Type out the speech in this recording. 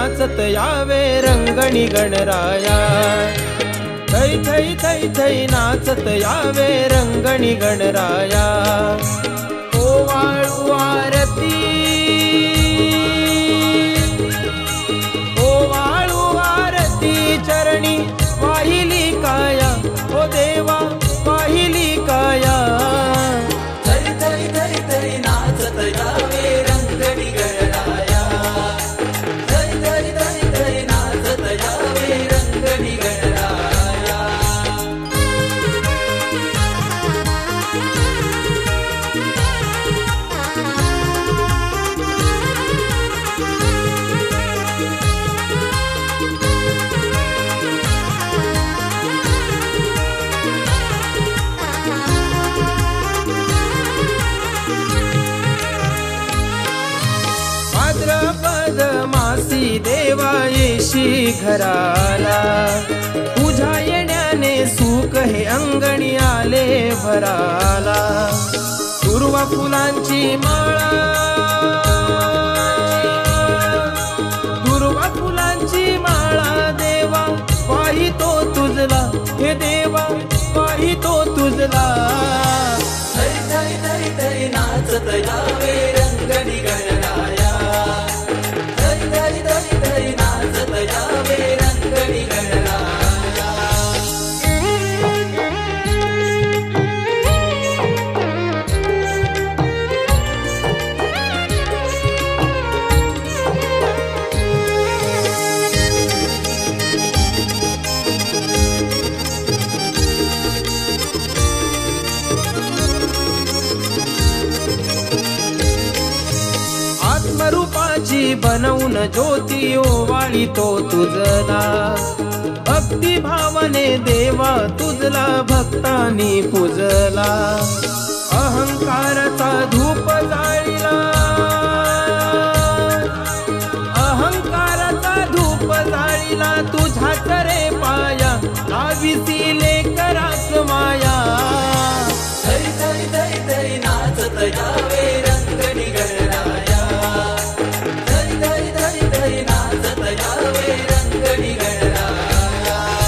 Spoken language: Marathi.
नाचत यावे रंगणी गणराया। थै थै थै थै नाचत यावे रंगणी गणराया। ओवाळू आरती ओवाळू आरती चरणी वाहिली काया ओ देवा वाहिली काया। थै थै थै थै नाचत यावे रंगणी गणराया। थै थै थै थै नाचत यावे रंगणी गणराया। भाद्रपद मासी देवा येशी घराला। तुझ्या येण्याने सुख हे अंगणी आले भराला। दुर्वा फुलांची माळा दुर्वा फुलांची माळा देवा वाहितो तुझला हे देवा वाहितो तुझला। थै थै थै थै नाचत यावे रंगणी गणराया। थै थै थै थै नाचत यावे रंगणी गणराया। आत्मरूपाची बनवून ज्योती ओवाळीतो तुझला। भक्ती भावने देवा तुझला भक्तांनी पूजला। अहंकाराचा धूप जाळीला अहंकाराचा धूप जाळीला। तुझ्याच रे पाया लाविसी लेकरास माया। थै थै थै थै नाचत या